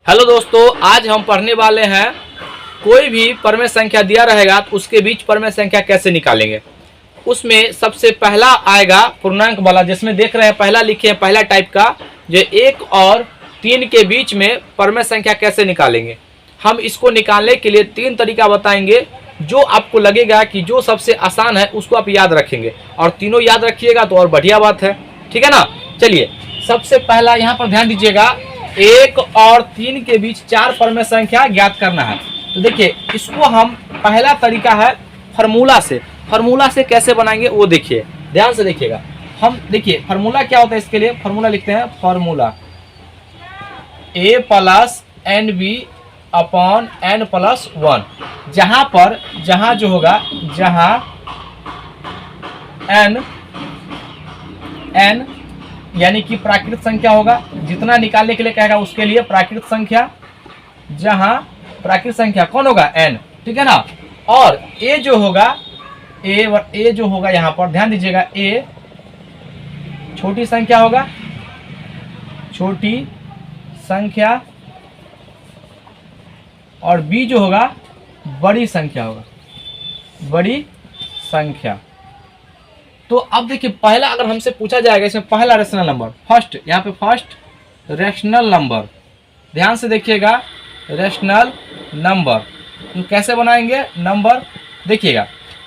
Hello दोस्तों, आज हम पढ़ने वाले हैं कोई भी परमेय संख्या दिया रहेगा तो उसके बीच परमेय संख्या कैसे निकालेंगे। उसमें सबसे पहला आएगा पूर्णांक वाला, जिसमें देख रहे हैं पहला लिखे हैं, पहला टाइप का जो 1 और 3 के बीच में परमेय संख्या कैसे निकालेंगे। हम इसको निकालने के लिए 3 तरीका बताएंगे, जो आपको लगेगा कि जो सबसे आसान है उसको आप याद रखेंगे, और तीनों याद रखिएगा तो और बढ़िया बात है। ठीक है ना। चलिए, सबसे पहला यहाँ पर ध्यान दीजिएगा, 1 और 3 के बीच 4 परमेय संख्या ज्ञात करना है। तो देखिए, इसको हम पहला तरीका है फार्मूला से। फार्मूला से कैसे बनाएंगे वो देखिए, ध्यान से देखिएगा। हम देखिए फार्मूला क्या होता है, इसके लिए फार्मूला लिखते हैं। Formula a plus n b upon n plus 1, जहां जो होगा, जहां n यानी कि प्राकृत संख्या होगा, जितना निकालने के लिए कहेगा उसके लिए प्राकृत संख्या, जहां प्राकृत संख्या कौन होगा, n। ठीक है ना। और a जो होगा, a जो होगा यहाँ पर ध्यान दीजिएगा, a छोटी संख्या होगा, छोटी संख्या, और b जो होगा बड़ी संख्या होगा, बड़ी संख्या। तो अब देखिए, पहला अगर हमसे पूछा जाएगा, इसमें पहला रेशनल नंबर, फर्स्ट, यहाँ पे फर्स्ट रेशनल नंबर, ध्यान से देखिएगा, रेशनल नंबर तो कैसे बनाएंगे नंबर, देखिएगा।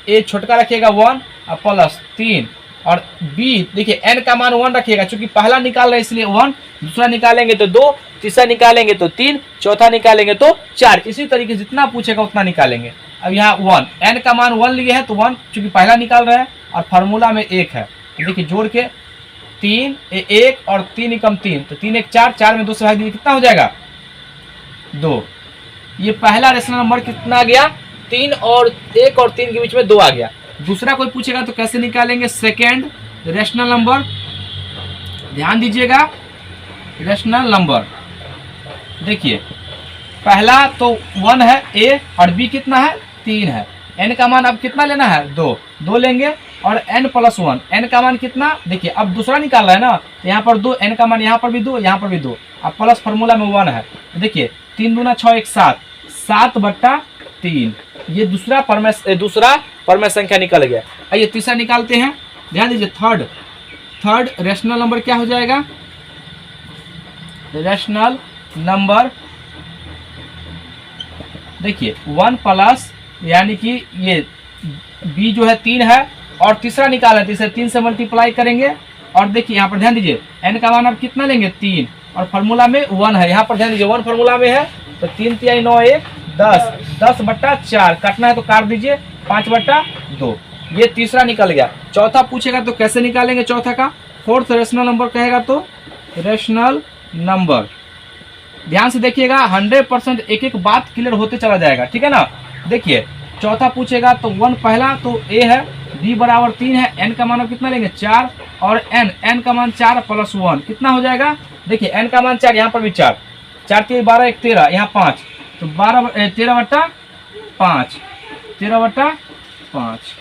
ए छोटका रखिएगा 1 और प्लस 3, और बी देखिए n का मान 1 रखिएगा, क्योंकि पहला निकाल रहे इसलिए 1, दूसरा निकालेंगे तो 2, तीसरा निकालेंगे तो 3, चौथा निकालेंगे तो 4। इसी तरीके से जितना पूछेगा उतना निकालेंगे। अब यहाँ 1, n का मान 1 लिए हैं तो 1, चूंकि पहला निकाल रहे हैं और फार्मूला में 1 है, तो देखिए जोड़ के 3 1 और 3 एकम 3, तो 3 1 4, 4 में 2 से भाग दीजिए, कितना हो जाएगा 2। ये पहला रेशनल नंबर कितना आ गया, 3 और 1 और 3 के बीच में 2 आ गया। दूसरा कोई पूछेगा तो कैसे निकालेंगे, सेकेंड रेशनल नंबर, ध्यान दीजिएगा, रेशनल नंबर। देखिए पहला तो 1 है a, और b कितना है 3 है, n का मान अब कितना लेना है 2 लेंगे, और n प्लस 1, n का मान कितना, देखिए अब दूसरा निकाल रहा है ना, तो यहाँ पर 2, n का मान यहाँ पर भी 2, यहाँ पर भी 2, अब प्लस फार्मूला में 1 है, तो देखिए 3 दूना 6 1 7, 7/3, ये दूसरा परमेय संख्या निकल गया। आइए तीसरा निकालते हैं, ध्यान दीजिए, थर्ड रेशनल नंबर क्या हो जाएगा, रेशनल नंबर देखिए 1 प्लस, यानी कि ये b जो है 3 है, और तीसरा निकाला है, तीसरे 3 से मल्टीप्लाई करेंगे, और देखिए यहाँ पर ध्यान दीजिए n का मान आप कितना लेंगे 3, और फार्मूला में 1 है, यहाँ पर ध्यान दीजिए 1 फार्मूला में है, तो 3 3 9 1 10, 10/4 काटना है तो काट दीजिए, 5/2, ये तीसरा निकल गया। चौथा पूछेगा तो कैसे निकालेंगे चौथा का, फोर्थ रेशनल नंबर कहेगा तो रेशनल नंबर, ध्यान से देखिएगा, 100% एक एक बात क्लियर होते चला जाएगा। ठीक है ना। देखिए चौथा पूछेगा तो 1 पहला तो a है, b बराबर 3 है, n का मान कितना लेंगे 4, और n का मान 4 प्लस 1 कितना हो जाएगा, देखिए n का मान 4, यहाँ पर भी 4, 4 3 12 1 13, यहाँ 5, तो 13/5, 13/5।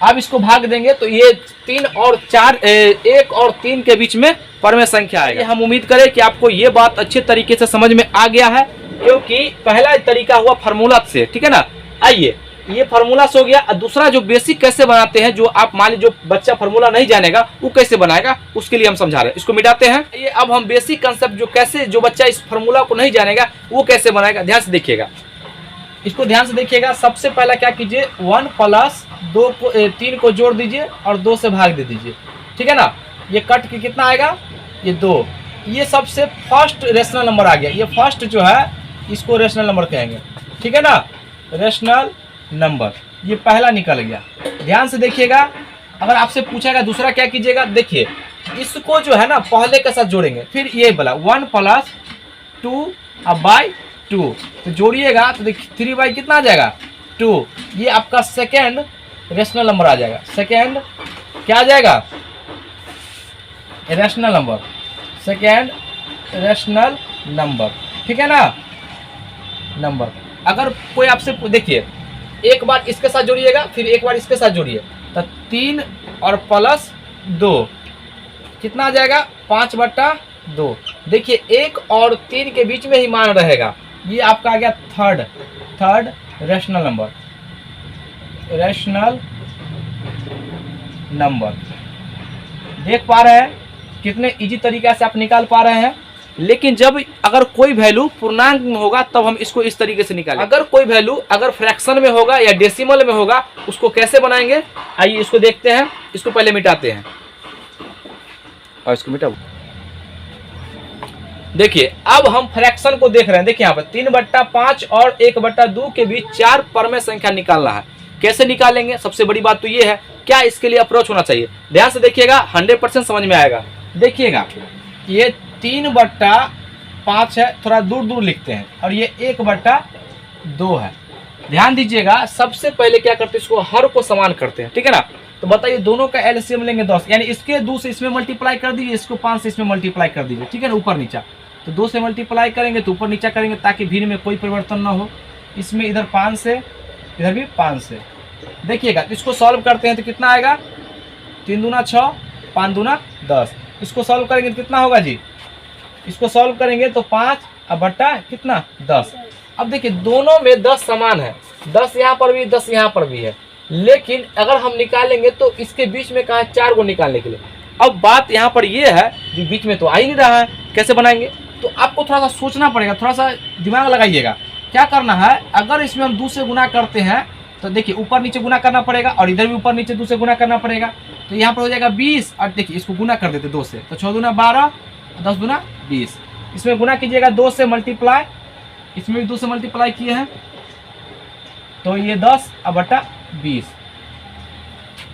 अब इसको भाग देंगे तो ये 3 और 4, 1 और 3 के बीच में परमेय संख्या आएगा। हम उम्मीद करें कि आपको ये बात अच्छे तरीके से समझ में आ गया है, क्योंकि पहला तरीका हुआ फार्मूला से। ठीक है ना। आइए, ये फार्मूला से हो गया। दूसरा जो बेसिक कैसे बनाते हैं, जो आप मान लीजिए जो बच्चा फार्मूला नहीं जानेगा वो कैसे बनाएगा, उसके लिए हम समझा रहे हैं। इसको मिटाते हैं। ये अब हम बेसिक कंसेप्ट जो बच्चा इस फार्मूला को नहीं जानेगा वो कैसे बनाएगा, ध्यान से देखिएगा, इसको ध्यान से देखिएगा। सबसे पहला क्या कीजिए, 1 प्लस 3 को जोड़ दीजिए और 2 से भाग दे दीजिए। ठीक है ना। ये कट के कितना आएगा, ये 2, ये सबसे फर्स्ट रेशनल नंबर आ गया। ये फर्स्ट जो है इसको रेशनल नंबर कहेंगे। ठीक है ना, रेशनल नंबर, ये पहला निकल गया। ध्यान से देखिएगा, अगर आपसे पूछेगा दूसरा क्या कीजिएगा, देखिए इसको जो है ना पहले के साथ जोड़ेंगे, फिर ये बोला 1 प्लस 2 बाई 2, तो जोड़िएगा तो देखिए 3 बाई कितना आ जाएगा 2, ये आपका सेकेंड रेशनल नंबर आ जाएगा। सेकेंड क्या आ जाएगा, rational number, second rational number. ठीक है ना, नंबर। अगर कोई आपसे देखिए, एक बार इसके साथ जोड़िएगा, फिर एक बार इसके साथ जोड़िए, तो 3 और प्लस 2 कितना आ जाएगा 5/2। देखिए 1 और 3 के बीच में ही मान रहेगा। ये आपका आ गया थर्ड रेशनल नंबर। देख पा रहे हैं कितने इजी तरीके से आप निकाल पा रहे हैं। लेकिन जब अगर कोई वैल्यू पूर्णांक में होगा तब हम इसको इस तरीके से निकालें। अगर कोई वैल्यू अगर फ्रैक्शन में होगा या डेसिमल में होगा उसको कैसे बनाएंगे, आइए इसको देखते हैं। इसको पहले मिटाते हैं और इसको मिटाओ। देखिए अब हम फ्रैक्शन को देख रहे हैं। देखिए यहाँ पर 3/5 और 1/2 के बीच 4 परमेय संख्या निकालना है। कैसे निकालेंगे, सबसे बड़ी बात तो ये है, क्या इसके लिए अप्रोच होना चाहिए। ध्यान से देखिएगा, 100% समझ में आएगा। देखिएगा ये 3/5 है, थोड़ा दूर लिखते हैं, और ये 1/2 है। ध्यान दीजिएगा, सबसे पहले क्या करते हैं, इसको हर को समान करते हैं, ठीक है ना। तो बताइए दोनों का एलसीएम लेंगे 10, यानी इसके 2 से इसमें मल्टीप्लाई कर दीजिए, इसको 5 से इसमें मल्टीप्लाई कर दीजिए, ठीक है ना, ऊपर नीचा। तो 2 से मल्टीप्लाई करेंगे तो ऊपर नीचा करेंगे ताकि भिन्न में कोई परिवर्तन ना हो। इसमें इधर 5 से, इधर भी 5 से। देखिएगा इसको सॉल्व करते हैं तो कितना आएगा, 3 दूना 6, 5 दूना 10। इसको सॉल्व करेंगे तो कितना होगा जी, इसको सॉल्व करेंगे तो 5 और बट्टा कितना 10। अब देखिए दोनों में 10 समान है, 10 यहाँ पर भी 10 यहाँ पर भी है। लेकिन अगर हम निकालेंगे तो इसके बीच में कहा 4 को निकालने के लिए। अब बात यहाँ पर ये है जो बीच में तो आ ही नहीं रहा है, कैसे बनाएंगे। तो आपको थोड़ा सा सोचना पड़ेगा, थोड़ा सा दिमाग लगाइएगा। क्या करना है, अगर इसमें हम 2 से गुना करते हैं तो देखिए ऊपर नीचे गुना करना पड़ेगा, और इधर भी ऊपर नीचे 2 से गुना करना पड़ेगा। तो यहाँ पर हो जाएगा 20, और देखिए इसको गुना कर देते 2 से, तो 6 दूना 12, 10 दूना 20। इसमें गुना कीजिएगा 2 से मल्टीप्लाई, इसमें भी 2 से मल्टीप्लाई किए हैं तो ये 10 और बटा 20।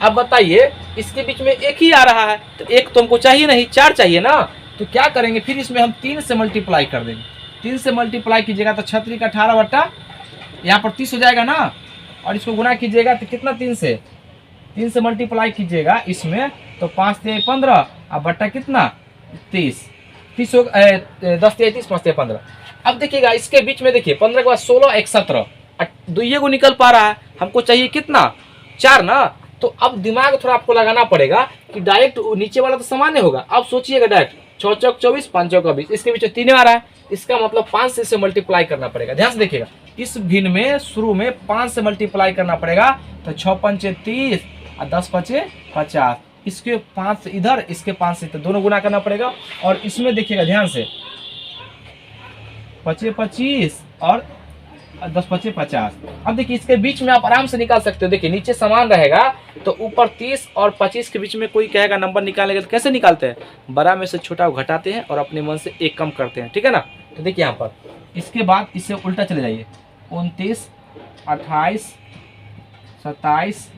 अब बताइए इसके बीच में 1 ही आ रहा है, तो 1 तो हमको चाहिए नहीं, 4 चाहिए ना। तो क्या करेंगे, फिर इसमें हम 3 से मल्टीप्लाई कर देंगे। 3 से मल्टीप्लाई कीजिएगा तो 36 का 18 बट्टा यहाँ पर 30 हो जाएगा ना, और इसको गुना कीजिएगा तो कितना, 3 से मल्टीप्लाई कीजिएगा इसमें तो 5 से 15 और बट्टा कितना 30 हो 10 से 30, 5 से 15। अब देखिएगा इसके बीच में देखिए 15 के बाद 16, 1 17, दुइये को निकल पा रहा है, हमको चाहिए कितना 4 ना। तो अब दिमाग थोड़ा आपको लगाना पड़ेगा कि डायरेक्ट नीचे वाला तो सामान्य होगा। अब सोचिएगा डायरेक्ट 6 चौक 24, 5 चौक 20, इसके बीच 3 आ रहा है, इसका मतलब 5 से इसे मल्टीप्लाई करना पड़ेगा। ध्यान से देखिएगा, इस भिन्न में शुरू में 5 से मल्टीप्लाई करना पड़ेगा, तो 6 पंचे 30 और 10 पंचे 50। इसके 5 से इधर, इसके 5 से, तो दोनों गुना करना पड़ेगा। और इसमें देखिएगा ध्यान से 25 25 और 10 25 50। अब देखिए इसके बीच में आप आराम से निकाल सकते हो। देखिए नीचे समान रहेगा तो ऊपर 30 और 25 के बीच में कोई कहेगा नंबर निकालेगा, तो कैसे निकालते हैं, बड़ा में से छोटा को घटाते हैं और अपने मन से 1 कम करते हैं, ठीक है ना। तो देखिए यहाँ पर इसके बाद इससे उल्टा चले जाइए, 29 28 27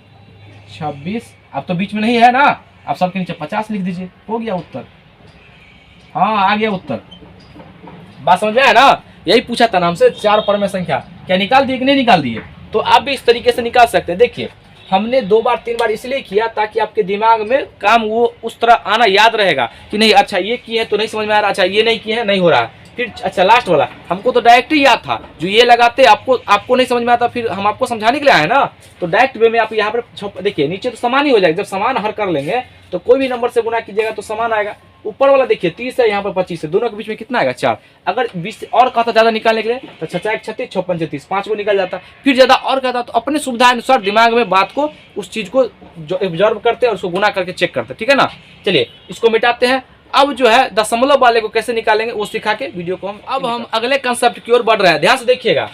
26। अब तो बीच में नहीं है ना, आप सबके नीचे 50 लिख दीजिए, हो गया उत्तर। हाँ आ गया उत्तर, बात समझ में आया ना। यही पूछा था ना हमसे, 4 परमेय संख्या क्या निकाल दिए कि नहीं निकाल दिए। तो आप भी इस तरीके से निकाल सकते हैं। देखिए हमने 2 बार 3 बार इसलिए किया ताकि आपके दिमाग में काम वो उस तरह आना याद रहेगा कि नहीं, अच्छा ये किए हैं तो नहीं समझ में आ रहा, अच्छा ये नहीं किए हैं नहीं हो रहा। फिर अच्छा लास्ट वाला हमको तो डायरेक्ट ही याद था, जो ये लगाते आपको नहीं समझ में आता, फिर हम आपको समझाने के लिए आए ना। तो डायरेक्ट वे में आप यहाँ पर देखिए नीचे तो समान ही हो जाएगा। जब समान हर कर लेंगे तो कोई भी नंबर से गुना कीजिएगा तो समान आएगा। ऊपर वाला देखिए 30 है, यहाँ पर 25 है, दोनों के बीच में कितना आएगा 4। अगर 20 और कहता ज्यादा निकालने के लिए तो 6 36 6 5 30, 5 को निकल जाता। फिर ज्यादा और कहता तो अपने सुविधा अनुसार दिमाग में बात को, उस चीज को ऑब्जर्व करते और उसको गुना करके चेक करते, ठीक है ना। चलिए इसको मिटाते हैं। अब जो है दशमलव वाले को कैसे निकालेंगे वो सिखा के वीडियो को हम अगले कंसेप्ट की ओर बढ़ रहे हैं। ध्यान से देखिएगा,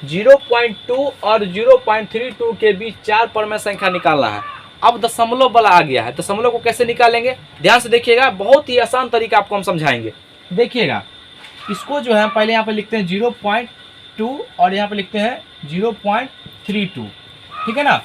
0.2 और 0.32 के बीच 4 परमेय संख्या निकालना है। अब दशमलव वाला आ गया है, दशमलव को कैसे निकालेंगे ध्यान से देखिएगा, बहुत ही आसान तरीका आपको हम समझाएंगे। देखिएगा इसको जो है पहले यहाँ पे लिखते हैं 0.2 और यहाँ पे लिखते हैं 0.32, ठीक है ना।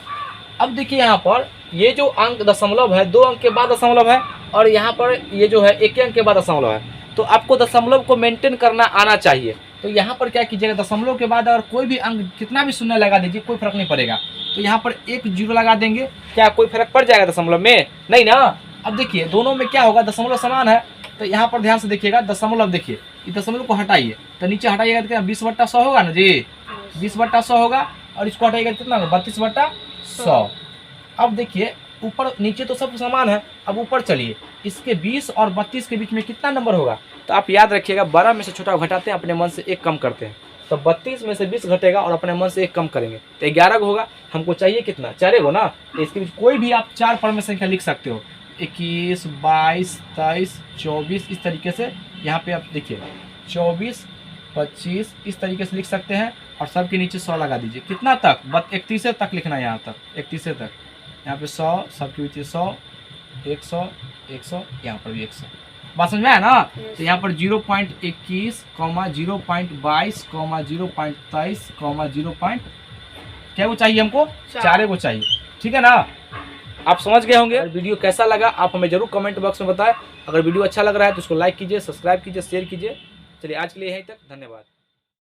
अब देखिए यहाँ पर ये जो अंक दशमलव है 2 अंक के बाद दशमलव है, और यहाँ पर ये जो है 1 अंक के बाद दशमलव है। तो आपको दशमलव को मेंटेन करना आना चाहिए। तो यहाँ पर क्या कीजिएगा, दशमलव के बाद अगर कोई भी अंक कितना भी शून्य लगा दीजिए, कोई फर्क नहीं पड़ेगा। तो यहाँ पर 1 0 लगा देंगे, क्या कोई फर्क पड़ जाएगा दशमलव में, नहीं ना। अब देखिए दोनों में क्या होगा, दशमलव समान है। तो यहाँ पर ध्यान से देखिएगा, दशमलव देखिए, इस दशमलव को हटाइए तो नीचे हटाइएगा तो क्या 20/100 होगा ना जी, 20/100 होगा। और इसको हटाइएगा कितना होगा, 32/100। अब देखिए ऊपर नीचे तो सब समान है, अब ऊपर चलिए, इसके 20 और 32 के बीच में कितना नंबर होगा, तो आप याद रखिएगा 12 में से छोटा घटाते हैं, अपने मन से 1 कम करते हैं। तो 32 में से 20 घटेगा और अपने मन से 1 कम करेंगे तो 11 को होगा। हमको चाहिए कितना, 4 को ना। तो इसके बीच कोई भी आप 4 परम संख्या लिख सकते हो, 21, 22, 23, 24, इस तरीके से। यहाँ पे आप देखिए 24, 25 इस तरीके से लिख सकते हैं और सबके नीचे 100 लगा दीजिए। कितना तक, 31 तक लिखना है, यहाँ तक 31 तक। यहाँ पे 100, सबके नीचे 100, 100, 100, यहाँ पर भी 100। बात समझ में आया ना। तो यहाँ पर 0.21, 0.22, 0.23, 0. क्या वो चाहिए हमको, 4 को चाहिए। ठीक है ना, आप समझ गए होंगे। वीडियो कैसा लगा आप हमें जरूर कमेंट बॉक्स में बताएं। अगर वीडियो अच्छा लग रहा है तो उसको लाइक कीजिए, सब्सक्राइब कीजिए, शेयर कीजिए। चलिए आज के लिए यहीं तक, धन्यवाद।